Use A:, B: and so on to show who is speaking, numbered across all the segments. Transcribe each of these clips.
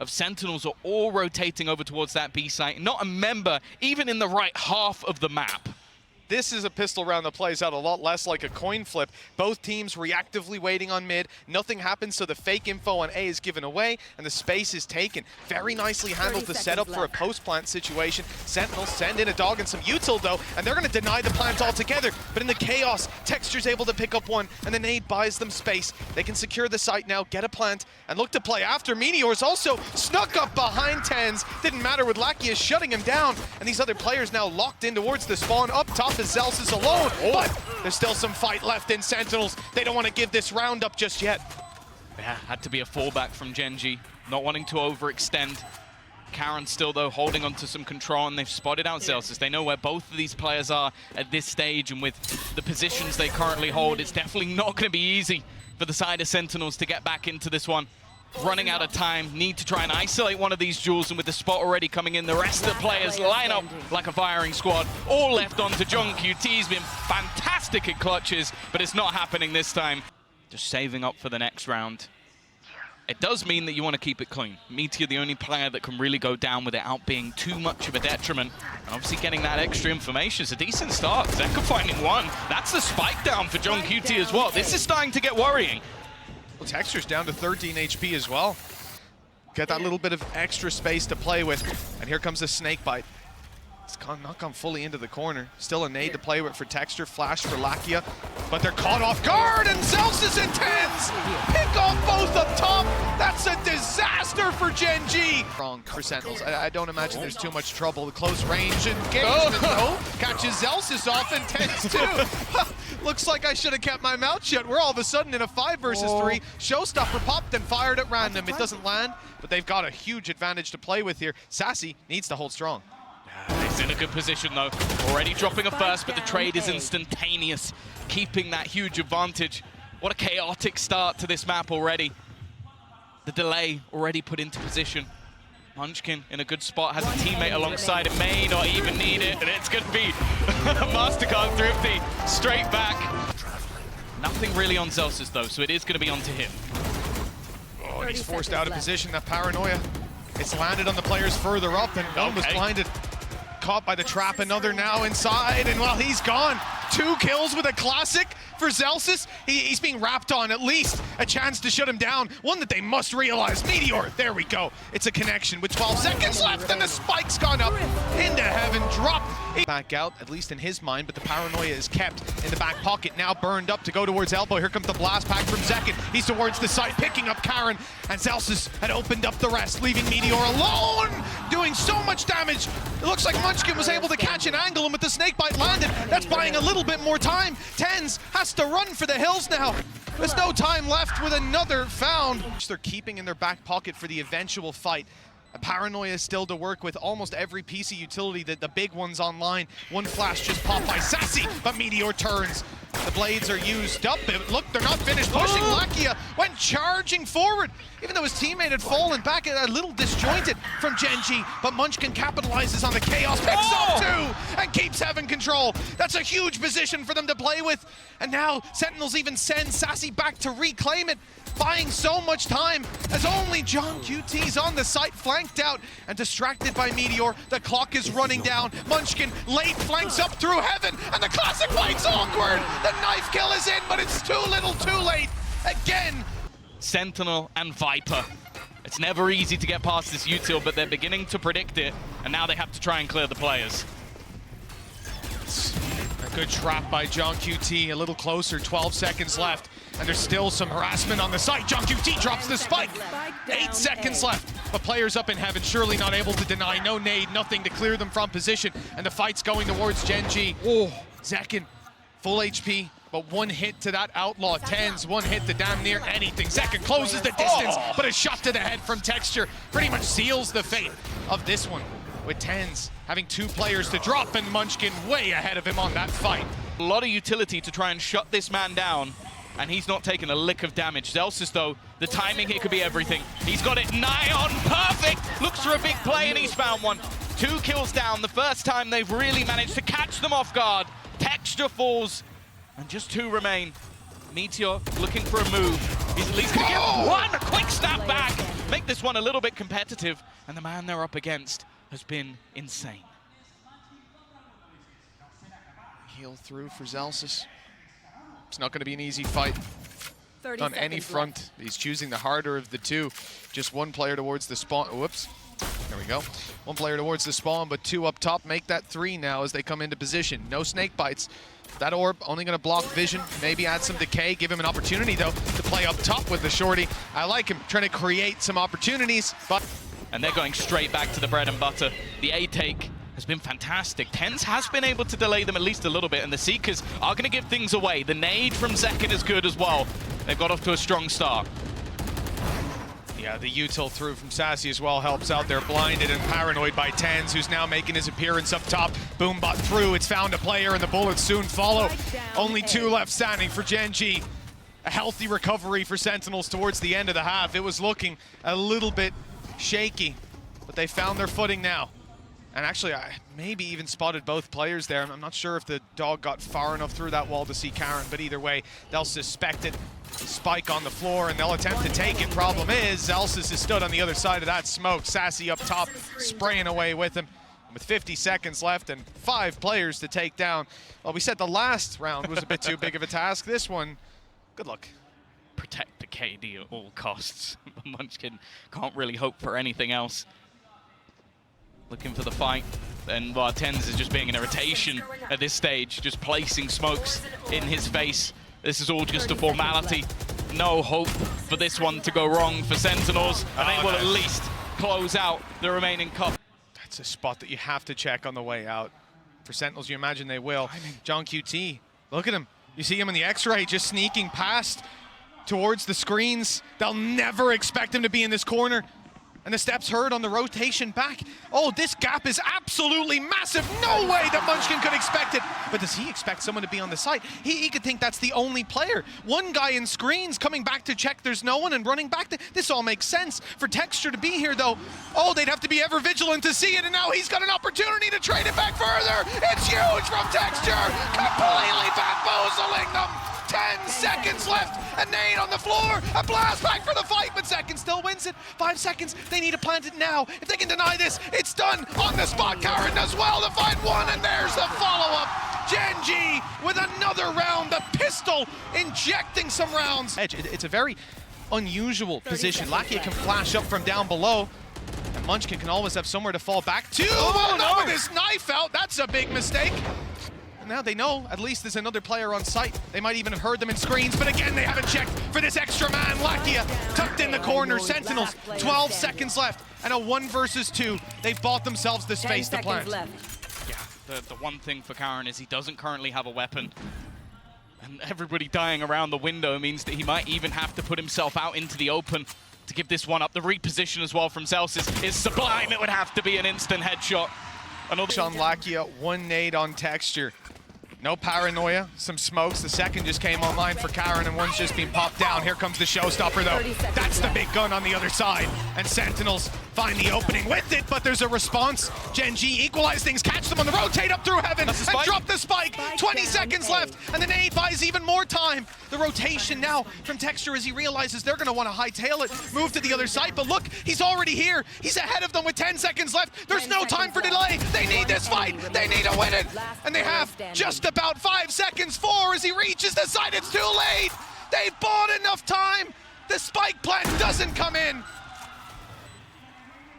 A: of Sentinels are all rotating over towards that B site. Not a member even in the right half of the map.
B: This is a pistol round that plays out a lot less like a coin flip. Both teams reactively waiting on mid. Nothing happens, so the fake info on A is given away, and the space is taken. Very nicely handled the setup for a post-plant situation. Sentinels send in a dog and some util, though, and they're going to deny the plant altogether. But in the chaos, Texture's able to pick up one, and the nade buys them space. They can secure the site now, get a plant, and look to play after. Meteor's also snuck up behind Tens. Didn't matter with Lakia shutting him down, and these other players now locked in towards the spawn. Up top is Zels is alone, but there's still some fight left in Sentinels. They don't want to give this round up just yet.
A: Yeah, had to be a fallback from Gen.G, not wanting to overextend. Karen still, though, holding on to some control, and they've spotted out Celsius. They know where both of these players are at this stage, and with the positions they currently hold, it's definitely not going to be easy for the side of Sentinels to get back into this one. Running out of time, need to try and isolate one of these jewels, and with the spot already coming in, the rest of the players line up like a firing squad. All left onto Jong. QT's been fantastic at clutches, but it's not happening this time. Just saving up for the next round. It does mean that you want to keep it clean. Meteor, the only player that can really go down without being too much of a detriment. And obviously getting that extra information is a decent start. Zeka finding one. That's the spike down for Jong QT as well. This is starting to get worrying.
B: Well, Texture's down to 13 HP as well. Get that little bit of extra space to play with. And here comes a snake bite. It's not gone fully into the corner. Still a nade to play with for Texture. Flash for Lakia. But they're caught off guard, and Celsius and Tens pick off both up top. That's a disaster for Gen.G. Wrong for Sentinels. I don't imagine there's too much trouble. The close range engagement, though, catches Celsius off, and Tens too. Looks like I should have kept my mouth shut. We're all of a sudden in a 5 versus 3. Showstopper popped and fired at random. It doesn't land, but they've got a huge advantage to play with here. Sassy needs to hold strong.
A: He's in a good position, though. Already dropping a first, but the trade is instantaneous, keeping that huge advantage. What a chaotic start to this map already. The delay already put into position. Munchkin in a good spot, has a teammate alongside him, may not even need it, and it's going to be MasterCard Thrifty straight back. Nothing really on Celsius, though, so it is going to be onto him.
B: Oh, and he's forced out of position. That paranoia. It's landed on the players further up, and one was blinded. Caught by the trap, another now inside, and well, he's gone. 2 kills with a classic for Celsius. He's being wrapped on, at least a chance to shut him down. One that they must realize. Meteor, there we go. It's a connection with 12 seconds left, and the spike's gone up into heaven, dropped. Back out, at least in his mind, but the paranoia is kept in the back pocket. Now burned up to go towards elbow. Here comes the blast pack from Zekin. He's towards the side, picking up Karen, and Celsius had opened up the rest, leaving Meteor alone, doing so much damage. It looks like Munchkin was able to catch an angle, and with the snakebite landed, that's buying a little bit more time. Tens has to run for the hills now. There's no time left with another found. Which they're keeping in their back pocket for the eventual fight. A paranoia is still to work with almost every piece of utility, that the big ones online. One flash just popped by Sassy, but Meteor turns. The blades are used up. Look, they're not finished pushing. Lakia went charging forward, even though his teammate had fallen back, a little disjointed from Gen.G, but Munchkin capitalizes on the chaos, picks up 2, and keeps having control. That's a huge position for them to play with, and now Sentinels even send Sassy back to reclaim it, buying so much time as only John QT's on the site, flanked out and distracted by Meteor. The clock is running down. Munchkin late flanks up through heaven, and the classic fight's awkward. The knife kill is in, but it's too little too late. Again.
A: Sentinel and Viper. It's never easy to get past this util, but they're beginning to predict it, and now they have to try and clear the players.
B: A good trap by John QT, a little closer, 12 seconds left, and there's still some harassment on the site. John QT drops the spike, 8 seconds left, but players up in heaven surely not able to deny. No nade, nothing to clear them from position, and the fight's going towards Gen.G. Oh, Zekin, full HP, but one hit to that outlaw. Tens, one hit to damn near anything. Zekin closes the distance, but a shot to the head from Texture pretty much seals the fate of this one, with Tens having 2 players to drop, and Munchkin way ahead of him on that fight.
A: A lot of utility to try and shut this man down, and he's not taking a lick of damage. Zelsis, though, the timing here could be everything. He's got it nigh on, perfect! Looks for a big play, and he's found one. 2 kills down, the first time they've really managed to catch them off guard. Texture falls, and just 2 remain. Meteor looking for a move. He's at least gonna get one, a quick snap back. make this one a little bit competitive, and the man they're up against has been insane.
B: Heal through for Zelsis. It's not going to be an easy fight on any front. He's choosing the harder of the two. Just one player towards the spawn. Whoops. There we go. One player towards the spawn, but two up top. Make that three now as they come into position. No snake bites. That orb only going to block vision. Maybe add some decay. Give him an opportunity, though, to play up top with the shorty. I like him trying to create some opportunities, but...
A: And they're going straight back to the bread and butter. The A-take has been fantastic. TenZ has been able to delay them at least a little bit, and the Seekers are going to give things away. The nade from Zekken is good as well. They've got off to a strong start.
B: Yeah, the util through from Sassy as well helps out. They're blinded and paranoid by TenZ, who's now making his appearance up top. Boombot through, it's found a player, and the bullets soon follow. Only two left standing for Gen.G. A healthy recovery for Sentinels towards the end of the half. It was looking a little bit shaky, but they found their footing now. And actually, I maybe even spotted both players there. I'm not sure if the dog got far enough through that wall to see Karen, but either way, they'll suspect it. Spike on the floor, and they'll attempt to take it. Problem is, Zelsis is stood on the other side of that smoke. Sassy up top, spraying away with him. With 50 seconds left and 5 players to take down. Well, we said the last round was a bit too big of a task. This one, good luck.
A: Protect the KD at all costs. Munchkin can't really hope for anything else. Looking for the fight, and TenZ is just being an irritation at this stage, just placing smokes in his face. This is all just a formality. No hope for this one to go wrong for Sentinels, and they will at least close out the remaining cup.
B: That's a spot that you have to check on the way out. For Sentinels, you imagine they will. John QT, look at him. You see him in the X-ray just sneaking past towards the screens. They'll never expect him to be in this corner. And the steps heard on the rotation back. Oh, this gap is absolutely massive. No way that Munchkin could expect it. But does he expect someone to be on the site? He could think that's the only player. One guy in screens coming back to check there's no one and running back. This all makes sense. For Texture to be here, though, oh, they'd have to be ever vigilant to see it. And now he's got an opportunity to trade it back further. It's huge from Texture. Completely bamboozling them. 10 seconds left, a nade on the floor, a blast back for the fight, but Zekken still wins it. 5 seconds, they need to plant it now. If they can deny this, it's done on the spot. Karen does well to find one, and there's the follow-up. Gen.G with another round, the pistol injecting some rounds. It's a very unusual position. Lakia can flash up from down below, and Munchkin can always have somewhere to fall back to. Oh, not with his knife out, that's a big mistake. Now they know at least there's another player on site. They might even have heard them in screens, but again, they haven't checked for this extra man. Lakia tucked in the corner. Sentinels, 12 seconds left, and a 1 versus 2. They've bought themselves the space to plant.
A: Yeah, the one thing for Karen is he doesn't currently have a weapon. And everybody dying around the window means that he might even have to put himself out into the open to give this one up. The reposition as well from Zelsis is sublime. It would have to be an instant headshot.
B: Another on Lakia, 1 nade on Texture. No paranoia, some smokes. The second just came online for Karen, and one's just been popped down. Here comes the showstopper, though. That's the big gun on the other side. And Sentinels find the opening with it, but there's a response. Gen.G equalize things, catch them on the rotate up through heaven, and drop the spike. 20 seconds left, and the nade buys even more time. The rotation now from Texture as he realizes they're going to want to hightail it, move to the other side, but look, he's already here. He's ahead of them with 10 seconds left. There's no time for delay. They need this fight. They need to win it. And they have just about 5 seconds. 4 as he reaches the side. It's too late. They've bought enough time. The spike plant doesn't come in.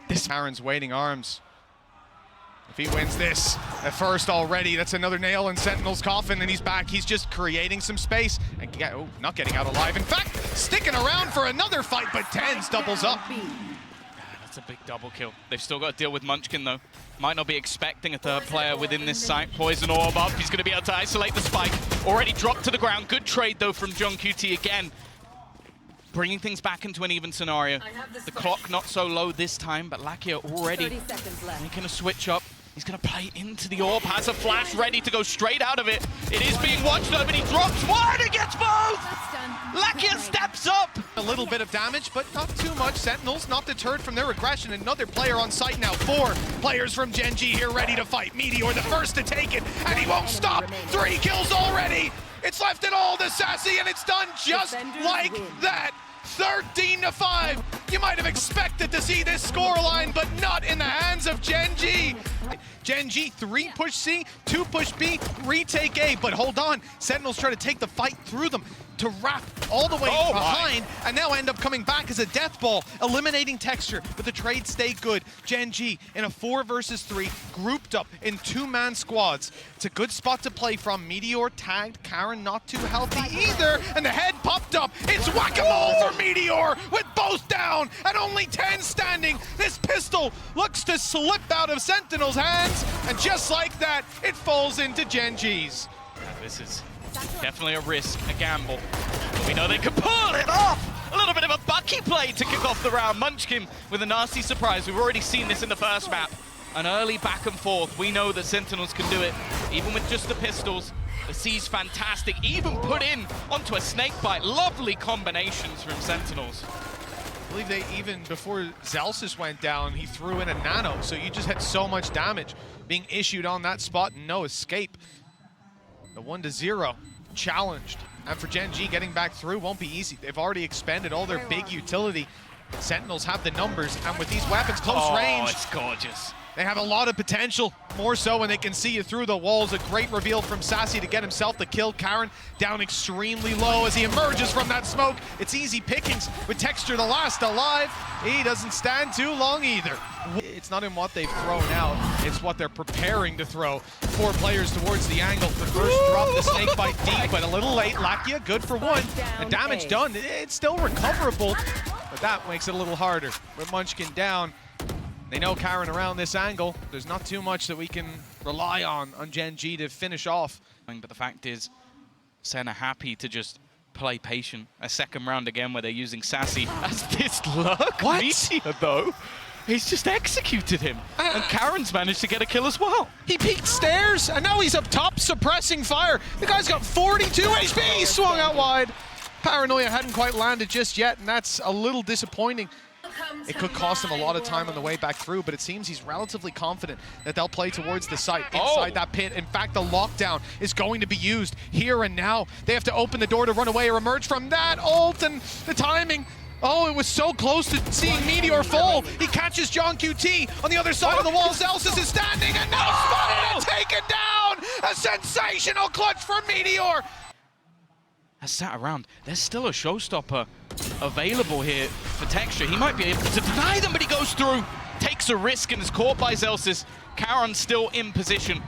B: This Karen's waiting arms. If he wins this at first already, that's another nail in Sentinel's coffin, and he's back. He's just creating some space and not getting out alive. In fact, sticking around for another fight, but TenZ doubles up.
A: That's a big double kill. They've still got to deal with Munchkin, though. Might not be expecting a third player within this site. Poison orb up. He's going to be able to isolate the spike. Already dropped to the ground. Good trade, though, from John QT again. Bringing things back into an even scenario. The clock not so low this time, but Lakia already making a switch up. He's going to play into the orb, has a flash ready to go straight out of it. It is being watched though, but he drops one, he gets both! Lakia steps up!
B: A little bit of damage, but not too much. Sentinels not deterred from their aggression. Another player on site now. 4 players from Gen.G here ready to fight. Meteor the first to take it, and he won't stop. 3 kills already! It's left it all to Sassy, and it's done just like that. 13-5. You might have expected to see this scoreline, but not in the hands of Gen.G. Gen.G, 3 push C, 2 push B, retake A, but hold on. Sentinels try to take the fight through them to wrap all the way behind, and now end up coming back as a death ball, eliminating Texture, but the trade stayed good. Gen.G in a 4 versus 3, grouped up in 2-man squads. It's a good spot to play from. Meteor tagged, Karen not too healthy either, and the head popped up. It's whack-a-mole for Meteor with both down and only 10 standing. This pistol looks to slip out of Sentinel's hands, and just like that, it falls into Gen.G's.
A: This is definitely a risk, a gamble. But we know they can pull it off! A little bit of a Bucky play to kick off the round. Munchkin with a nasty surprise. We've already seen this in the first map. An early back and forth. We know that Sentinels can do it, even with just the pistols. The C's fantastic, even put in onto a snake bite. Lovely combinations from Sentinels.
B: I believe they even, before Zelsys went down, he threw in a nano, so you just had so much damage being issued on that spot and no escape. The 1-0 challenged, and for Gen.G getting back through won't be easy. They've already expended all their big utility. Sentinels have the numbers, and with these weapons close range,
A: it's gorgeous.
B: They have a lot of potential, more so when they can see you through the walls. A great reveal from Sassy to get himself the kill. Karen down extremely low as he emerges from that smoke. It's easy pickings with Texture the last alive. He doesn't stand too long either. It's not in what they've thrown out, it's what they're preparing to throw. 4 players towards the angle. The first drop, the snake bite deep, but a little late. Lakia, good for 1. The damage done, it's still recoverable, but that makes it a little harder. With Munchkin down, they know Karen around this angle. There's not too much that we can rely on Gen.G to finish off.
A: But the fact is, Sen are happy to just play patient. A second round again where they're using Sassy as this luck.
B: What?
A: Meteor, though, he's just executed him. And Karen's managed to get a kill as well.
B: He peeked stairs, and now he's up top suppressing fire. The guy's got 42 HP. He swung out wide. Paranoia hadn't quite landed just yet, and that's a little disappointing. It could cost him a lot of time on the way back through, but it seems he's relatively confident that they'll play towards the site, inside that pit. In fact, the lockdown is going to be used here and now. They have to open the door to run away or emerge from that ult, and the timing. Oh, it was so close to seeing Meteor fall. He catches John QT on the other side of the wall. Zelsys is standing and now spotted and taken down. A sensational clutch for Meteor.
A: Has sat around. There's still a showstopper available here for Texture. He might be able to deny them, but he goes through, takes a risk, and is caught by Zelsys. Karen's still in position.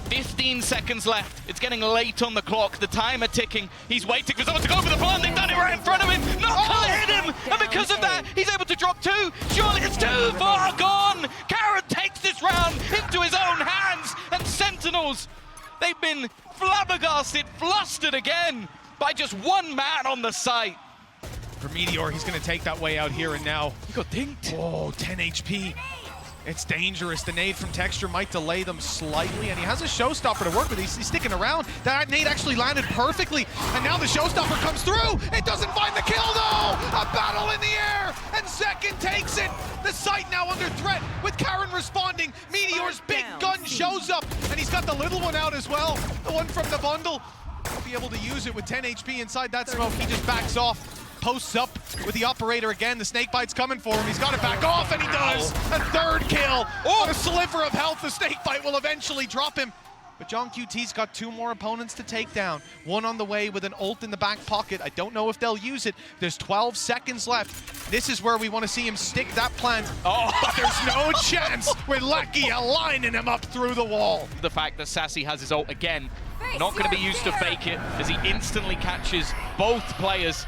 A: 15 seconds left. It's getting late on the clock. The timer ticking. He's waiting for someone to go for the plant. They've done it right in front of him. Not hit him. And because of that, he's able to drop 2. Surely it's too far gone. Karen takes this round into his own hands. And Sentinels, they've been flabbergasted, flustered again by just 1 man on the site.
B: For Meteor, he's going to take that way out here and now.
A: He got dinked.
B: Oh, 10 HP. It's dangerous. The nade from Texture might delay them slightly, and he has a showstopper to work with. He's sticking around. That nade actually landed perfectly, and now the showstopper comes through. It doesn't find the kill, though. A battle in the air, and Second takes it. The site now under threat with Karen responding. Meteor's big gun shows up, and he's got the little one out as well. The one from the bundle. He'll be able to use it with 10 HP inside that smoke. He just backs off. Posts up with the operator again. The snake bite's coming for him. He's got to back off, and he does. A 3rd kill. Oh, a sliver of health. The snake bite will eventually drop him. But John QT's got 2 more opponents to take down. 1 on the way with an ult in the back pocket. I don't know if they'll use it. There's 12 seconds left. This is where we want to see him stick that plan. Oh, but there's no chance with Lakia lining him up through the wall.
A: The fact that Sassy has his ult again, not going to be used to fake it, as he instantly catches both players.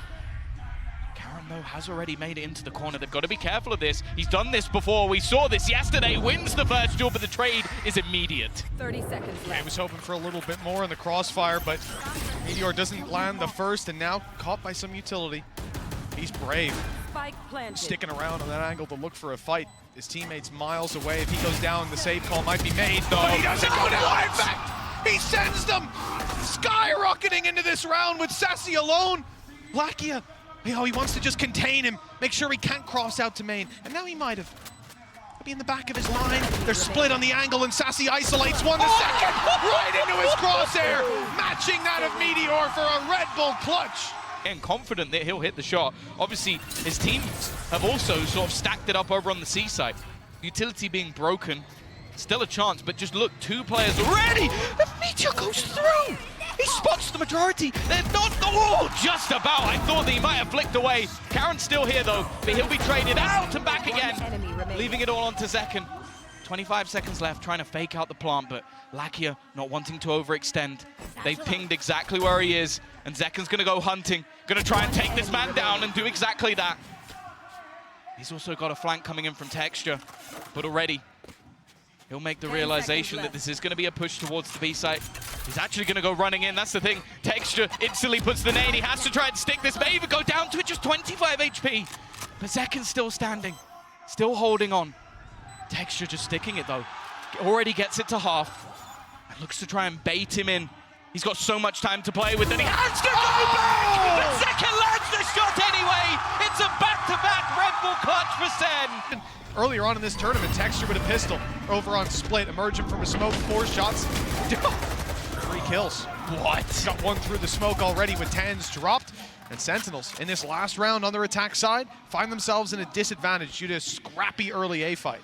A: Though has already made it into the corner. They've got to be careful of this. He's done this before. We saw this yesterday. Wins the first duel, but the trade is immediate.
C: 30 seconds left.
B: I was hoping for a little bit more in the crossfire, but Meteor doesn't land the first, and now caught by some utility. He's brave.
C: Spike planted.
B: Sticking around on that angle to look for a fight. His teammate's miles away. If he goes down, the save call might be made. No, but he doesn't go down. In fact, he sends them skyrocketing into this round with Sassy alone. Lakia. He wants to just contain him, make sure he can't cross out to main. And now he might have. Be in the back of his line. They're split on the angle, and Sassy isolates 1 second right into his crosshair, matching that of Meteor for a Red Bull clutch.
A: And confident that he'll hit the shot. Obviously, his teams have also sort of stacked it up over on the C side. Utility being broken, still a chance, but just look, 2 players already. The Meteor goes through. He spots the majority. They're not, oh, just about. I thought that he might have flicked away. Karen's still here though, but he'll be traded out and back again, leaving it all onto Zekken. 25 seconds left, trying to fake out the plant, but Lakia not wanting to overextend. They've pinged exactly where he is, and Zekken's gonna go hunting, gonna try and take this man down and do exactly that. He's also got a flank coming in from Texture, but already he'll make the realization that this is gonna be a push towards the B site. He's actually gonna go running in, that's the thing. Texture instantly puts the nade, he has to try and stick this, may even go down to it, just 25 HP. But Zekken's still standing, still holding on. Texture just sticking it though. Already gets it to half. And looks to try and bait him in. He's got so much time to play with that he has to go back! But Zekken lands the shot anyway! It's a back-to-back Red Bull clutch for Sen!
B: Earlier on in this tournament, Texture with a pistol over on Split, emerging from a smoke, 4 shots, 3 kills.
A: What?
B: Got 1 through the smoke already with 10s dropped. And Sentinels, in this last round on their attack side, find themselves in a disadvantage due to a scrappy early A fight.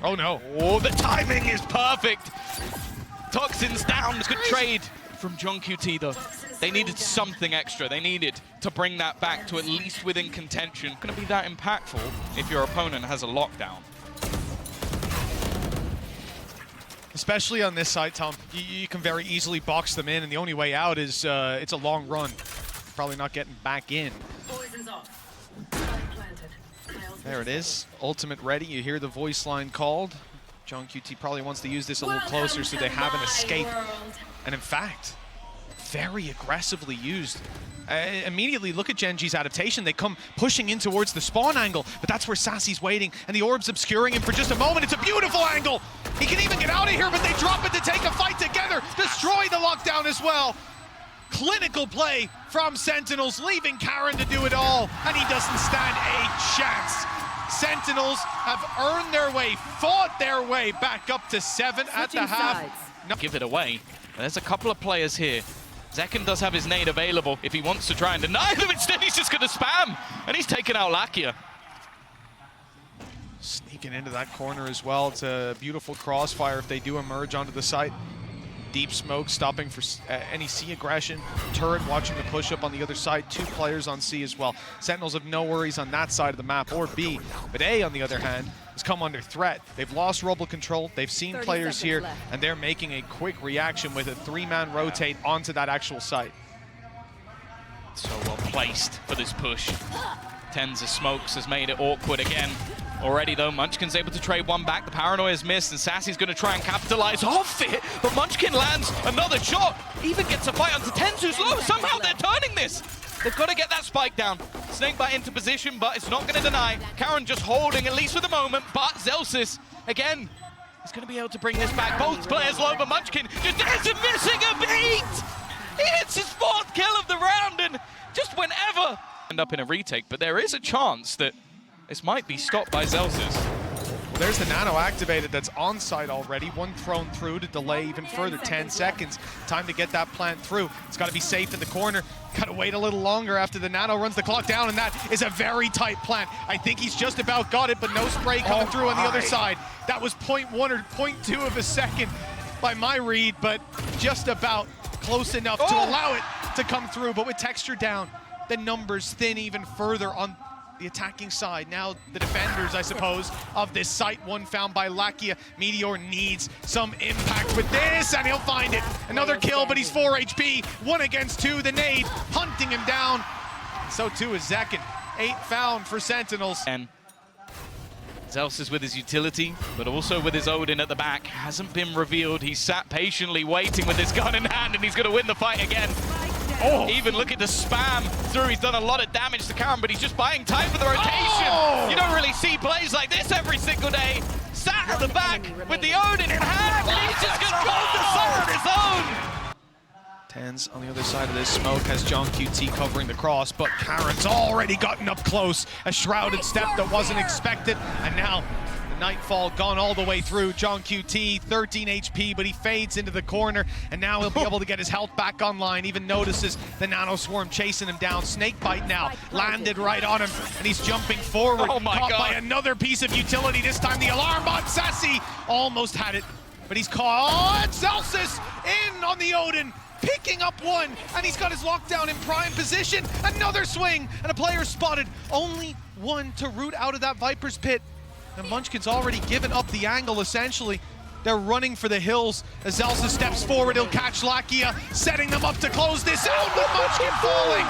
B: Oh no.
A: Oh, the timing is perfect. Toxins down. Good trade from Gen.G though. They needed something extra. They needed to bring that back to at least within contention. Going to be that impactful if your opponent has a lockdown.
B: Especially on this side, Tom. You can very easily box them in, and the only way out is it's a long run. Probably not getting back in. There it is. Ultimate ready. You hear the voice line called. Gen.G probably wants to use this a little closer so they have an escape. And in fact, very aggressively used. Immediately look at Gen.G's adaptation. They come pushing in towards the spawn angle, but that's where Sassy's waiting, and the orb's obscuring him for just a moment. It's a beautiful angle. He can even get out of here, but they drop it to take a fight together. Destroy the lockdown as well. Clinical play from Sentinels, leaving Karen to do it all, and he doesn't stand a chance. Sentinels have earned their way, fought their way back up to 7 at the half.
A: No. Give it away. There's a couple of players here. Zekken does have his nade available if he wants to try and deny them. Instead, he's just going to spam, and he's taken out Lakia.
B: Sneaking into that corner as well. It's a beautiful crossfire if they do emerge onto the site. Deep smoke stopping for any C aggression. Turret watching the push up on the other side. 2 players on C as well. Sentinels have no worries on that side of the map, or B. But A, on the other hand, has come under threat. They've lost Rubble control. They've seen players here, and they're making a quick reaction with a 3-man rotate onto that actual site.
A: So well placed for this push. Tens of smokes has made it awkward again. Already though, Munchkin's able to trade 1 back. The paranoia's missed, and Sassy's going to try and capitalize off it. But Munchkin lands another shot. Even gets a fight onto Tens, who's low. Somehow they're turning this. They've got to get that spike down. Snakebite into position, but it's not going to deny. Karen just holding, at least for the moment. But Zelsis, again, is going to be able to bring this back. Both players low, but Munchkin just isn't missing a beat. He hits his 4th kill of the round, and just whenever end up in a retake. But there is a chance that this might be stopped by Zelsis.
B: There's the nano activated that's on site already. 1 thrown through to delay even further. 10 seconds. Time to get that plant through. It's got to be safe in the corner. Got to wait a little longer after the nano runs the clock down, and that is a very tight plant. I think he's just about got it, but no spray coming through on the other side. That was 0.1 or 0.2 of a second by my read, but just about close enough to allow it to come through. But with Texture down, the numbers thin even further on the attacking side. Now the defenders, I suppose, of this site. 1 found by Lakia. Meteor needs some impact with this, and he'll find it. Another kill, but he's 4 HP. 1 against 2, the nade hunting him down. So too is Zekken. 8 found for Sentinels.
A: And Zelsis with his utility, but also with his Odin at the back. Hasn't been revealed. He's sat patiently waiting with his gun in hand, and he's going to win the fight again. Oh. Even look at the spam through. He's done a lot of damage to Karen, but he's just buying time for the rotation. Oh. You don't really see plays like this every single day. Sat at the back with the Odin in hand, and he's just going to hold the sun on his own.
B: Tens on the other side of this smoke has Gen.G covering the cross, but Karen's already gotten up close. A shrouded step that wasn't expected, and now the Nightfall gone all the way through. Gen.G, 13 HP, but he fades into the corner, and now he'll be able to get his health back online. Even notices the Nano Swarm chasing him down. Snakebite now landed right on him, and he's jumping forward.
A: Oh my
B: caught
A: God.
B: by another piece of utility. This time the alarm bot. Sassy almost had it, but he's caught. Oh, Celsius in on the Odin, picking up one, and he's got his lockdown in prime position. Another swing, and a player spotted. Only one to root out of that Viper's pit. And Munchkin's already given up the angle, essentially. They're running for the hills as Zelsa steps forward. He'll catch Lakia, setting them up to close this out with Munchkin falling.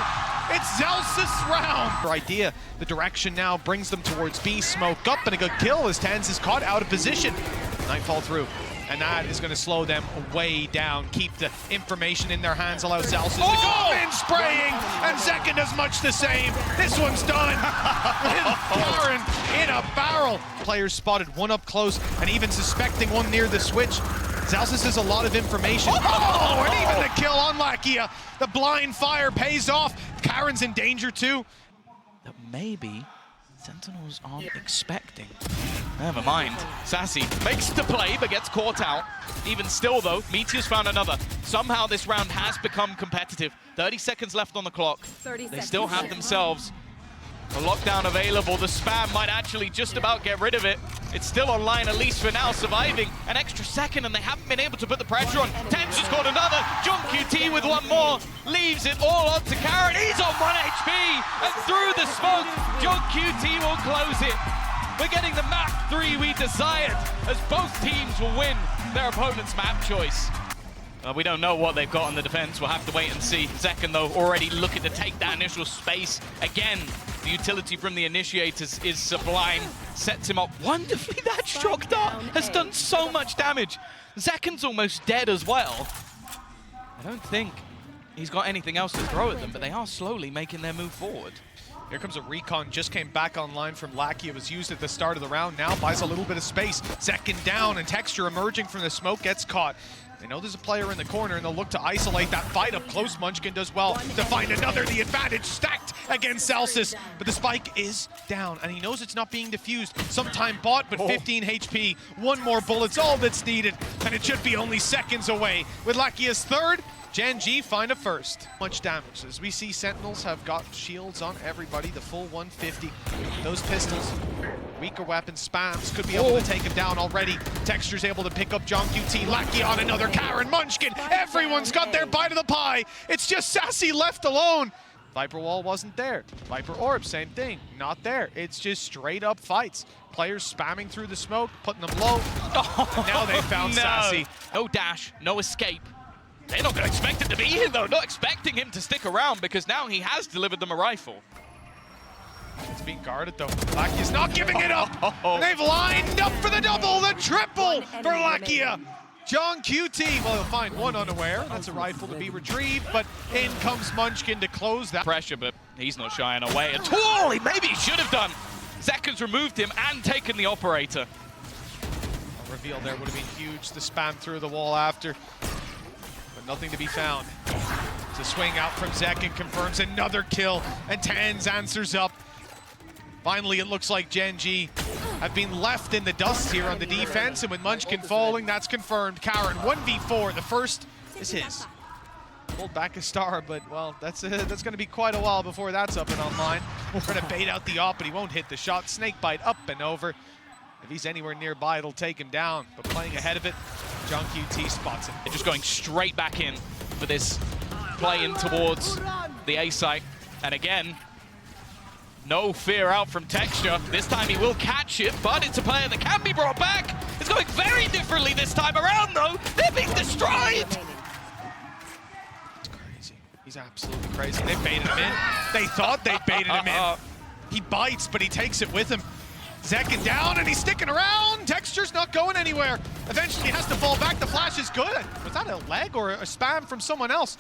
B: It's Zelsa's round. Idea, the direction now brings them towards B. Smoke up, and a good kill as Tens is caught out of position. Nightfall through, and that is going to slow them way down. Keep the information in their hands, allow Zelsa to go in spraying, and Second does much the same. This one's done. Karen in a barrel. Players spotted one up close, and even suspecting one near the switch. Zelsis has a lot of information. Oh, and even the kill on Lakia. The blind fire pays off. Karen's in danger too.
A: That maybe Sentinels aren't expecting. Never mind. Sassy makes the play, but gets caught out. Even still, though, Meteor's found another. Somehow this round has become competitive. 30 seconds left on the clock. They still have themselves a lockdown available. The spam might actually just about get rid of it. It's still online, at least for now, surviving an extra second, and they haven't been able to put the pressure on. Tens has got another. Gen.G with one more. Leaves it all up to Karen. He's on 1 HP, and through the smoke, Gen.G will close it. We're getting the map 3 we desired, as both teams will win their opponent's map choice. We don't know what they've got on the defense. We'll have to wait and see. Second, though, already looking to take that initial space. Again, the utility from the initiators is sublime. Sets him up wonderfully. That shock dart has done so much damage. Zeken's almost dead as well. I don't think he's got anything else to throw at them, but they are slowly making their move forward.
B: Here comes a recon, just came back online from Lakia. It was used at the start of the round, now buys a little bit of space. Zeken down, and Texture emerging from the smoke gets caught. They know there's a player in the corner, and they'll look to isolate that fight up close. Munchkin does well to find another. The advantage stacked against Celsius, but the spike is down, and he knows it's not being diffused. Sometime bought, but 15 HP. One more bullet's all that's needed, and it should be only seconds away. With Lakia's third, Gen.G find a first. Much damage. As we see, Sentinels have got shields on everybody, the full 150. Those pistols, weaker weapon spams, could be able to take him down already. Texture's able to pick up Gen.G. Lakia on another Karen. Munchkin, everyone's got their bite of the pie. It's just Sassy left alone. Viper Wall wasn't there. Viper Orb, same thing, not there. It's just straight up fights. Players spamming through the smoke, putting them low. Now they found Sassy.
A: No dash, no escape. They're not going to expect it to be here, though. Not expecting him to stick around, because now he has delivered them a rifle.
B: It's being guarded, though. Lakia's not giving it up. And they've lined up for the double, the triple for Lakia. Gen.G, well, he'll find one unaware. That's a rifle to be retrieved, but in comes Munchkin to close that.
A: Pressure, but he's not shying away at all. Maybe he should have done. Zeken's removed him and taken the operator.
B: A reveal there would have been huge. The spam through the wall after. Nothing to be found. It's a swing out from Zeken, confirms another kill, and Tens answers up. Finally, it looks like Gen.G have been left in the dust here on the defense, and with Munchkin falling, that's confirmed. Karen, 1v4, the first is his. Pulled back a star, but, well, that's going to be quite a while before that's up and online. Trying to bait out the op, but he won't hit the shot. Snakebite up and over. If he's anywhere nearby, it'll take him down. But playing ahead of it, Gen.G spots him.
A: They're just going straight back in for this play in towards the A site. And again, no fear out from Texture. This time he will catch it, but it's a player that can be brought back. It's going very differently this time around, though. They're being destroyed.
B: It's crazy. He's absolutely crazy. They baited him in. They thought they baited him in. He bites, but he takes it with him. Zeken down, and he's sticking around. Texture's not going anywhere. Eventually he has to fall back. The flash is good. Was that a leg or a spam from someone else?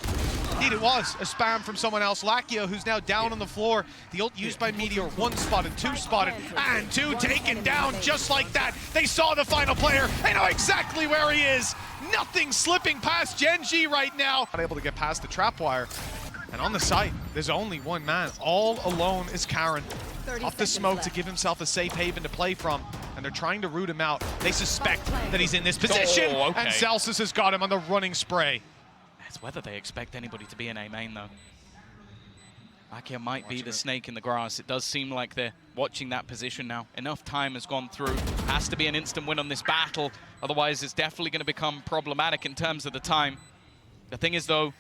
B: Indeed it was a spam from someone else. Lakia, who's now down on the floor. The ult used by Meteor, 1 spotted, 2 spotted, and 2 taken down just like that. They saw the final player. They know exactly where he is. Nothing slipping past Gen.G right now. Not able to get past the trap wire. And on the site, there's only one man. All alone is Karen. Off the smoke to give himself a safe haven to play from. And and they're trying to root him out. They suspect that he's in this position, and Celsius has got him on the running spray.
A: It's whether they expect anybody to be in A main, though. Lakia might be the snake in the grass. It does seem like they're watching that position now. Enough time has gone through. Has to be an instant win on this battle. Otherwise, it's definitely going to become problematic in terms of the time. The thing is, though,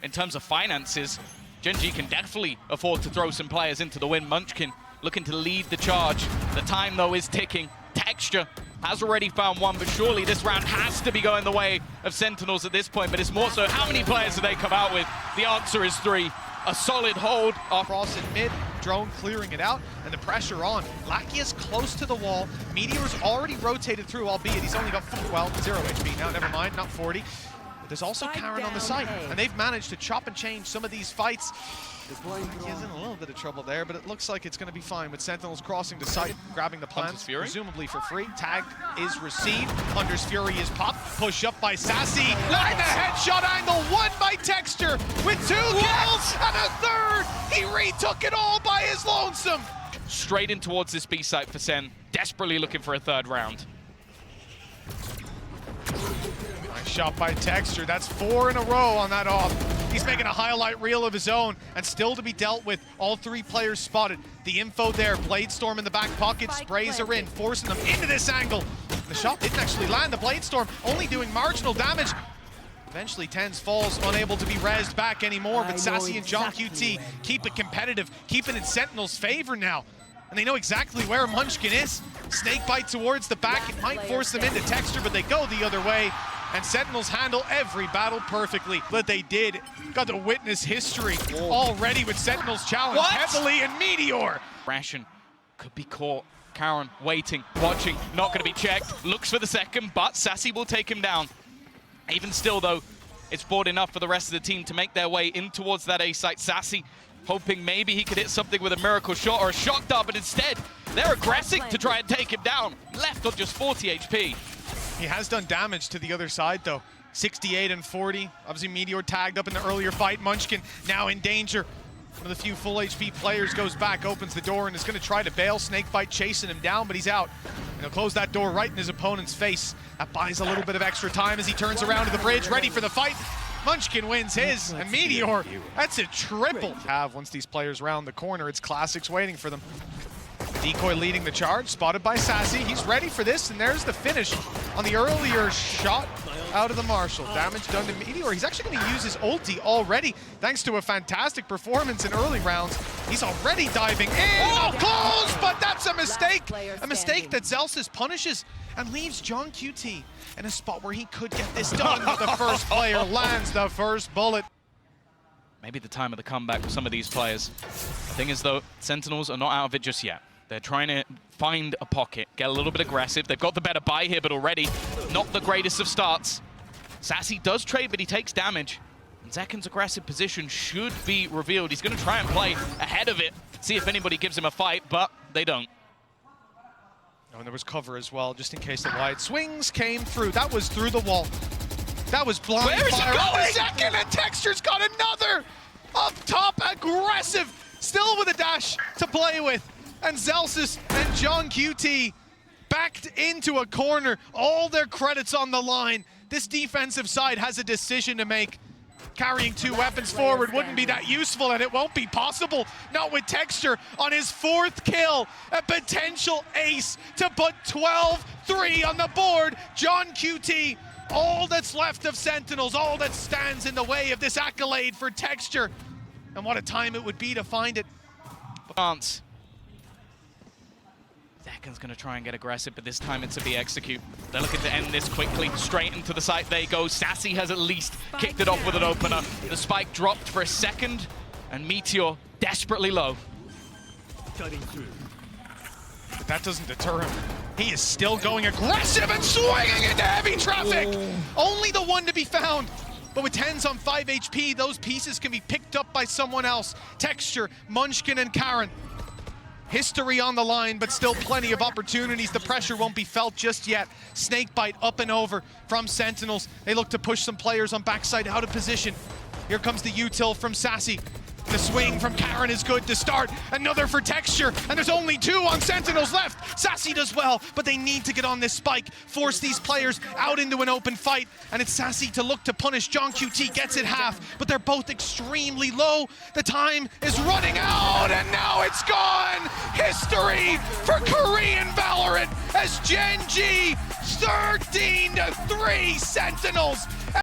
A: in terms of finances, Gen.G can definitely afford to throw some players into the win. Munchkin looking to lead the charge. The time, though, is ticking. Texture has already found one, but surely this round has to be going the way of Sentinels at this point. But it's more so, how many players do they come out with? The answer is 3. A solid hold.
B: Cross in mid, drone clearing it out, and the pressure on. Lakia's close to the wall. Meteor's already rotated through, albeit he's only got, well, 0 HP now, never mind, not 40. But there's also Karen on the site, and they've managed to chop and change some of these fights. Lakia's in a little bit of trouble there, but it looks like it's going to be fine with Sentinels crossing the site, grabbing the plants, presumably for free. Tag is received. Hunter's Fury is popped. Push up by Sassy. And the headshot angle won by Texture with 2 kills and a third. He retook it all by his lonesome.
A: Straight in towards this B site for Sen. Desperately looking for a 3rd round.
B: Nice shot by Texture. That's 4 in a row on that off. He's making a highlight reel of his own, and still to be dealt with. All 3 players spotted. The info there. Bladestorm in the back pocket. Sprays are in, forcing them into this angle. The shot didn't actually land. The Bladestorm only doing marginal damage. Eventually, Tens falls, unable to be rezzed back anymore, but Sassy and Gen.G keep it competitive, keep it in Sentinel's favor now. And they know exactly where Munchkin is. Snakebite towards the back. It might force them into Texture, but they go the other way. And Sentinels handle every battle perfectly. But they did. Got to witness history already with Sentinels challenge heavily, and Meteor.
A: Ration could be caught. Karen waiting, watching, not going to be checked. Looks for the second, but Sassy will take him down. Even still, though, it's bought enough for the rest of the team to make their way in towards that A site. Sassy hoping maybe he could hit something with a miracle shot or a shock dart, but instead, they're aggressive to try and take him down. Left on just 40 HP.
B: He has done damage to the other side, though. 68 and 40. Obviously, Meteor tagged up in the earlier fight. Munchkin now in danger. One of the few full HP players goes back, opens the door, and is going to try to bail. Snakebite chasing him down, but he's out. And he'll close that door right in his opponent's face. That buys a little bit of extra time as he turns around to the bridge, ready for the fight. Munchkin wins his, and Meteor, that's a triple. Once these players round the corner, it's classics waiting for them. Decoy leading the charge, spotted by Sassy. He's ready for this, and there's the finish on the earlier shot out of the Marshall. Damage done to Meteor. He's actually going to use his ulti already, thanks to a fantastic performance in early rounds. He's already diving in, close, but that's a mistake. A mistake that Celsius punishes and leaves Gen.G in a spot where he could get this done, but the first player lands the first bullet.
A: Maybe the time of the comeback for some of these players. The thing is, though, Sentinels are not out of it just yet. They're trying to find a pocket, get a little bit aggressive. They've got the better buy here, but already not the greatest of starts. Sassy does trade, but he takes damage. And Zeken's aggressive position should be revealed. He's going to try and play ahead of it, see if anybody gives him a fight, but they don't.
B: Oh, and there was cover as well, just in case the wide swings came through. That was through the wall. That was blind fire.
A: Where is he going?
B: Second, and Texture's got another up top, aggressive, still with a dash to play with. And Celsius and Gen.G backed into a corner. All their credits on the line. This defensive side has a decision to make. Carrying 2 weapons forward wouldn't be that useful, and it won't be possible. Not with Texture on his 4th kill. A potential ace to put 12-3 on the board. Gen.G, all that's left of Sentinels, all that stands in the way of this accolade for Texture. And what a time it would be to find it.
A: Chance. Zeken's going to try and get aggressive, but this time it's a B execute. They're looking to end this quickly. Straight into the site they go. Sassy has at least kicked it off with an opener. The spike dropped for a second, and Meteor desperately low.
B: But that doesn't deter him. He is still going aggressive and swinging into heavy traffic. Only the one to be found. But with Tens on 5 HP, those pieces can be picked up by someone else. Texture, Munchkin, and Karen. History on the line, but still plenty of opportunities. The pressure won't be felt just yet. Snakebite up and over from Sentinels. They look to push some players on backside out of position. Here comes the util from Sassy. The swing from Karen is good to start. Another for Texture, and there's only 2 on Sentinels left. Sassy does well, but they need to get on this spike, force these players out into an open fight, and it's Sassy to look to punish. John QT gets it half, but they're both extremely low. The time is running out, and now it's gone! History for Korean Valorant as Gen.G 13-3 Sentinels.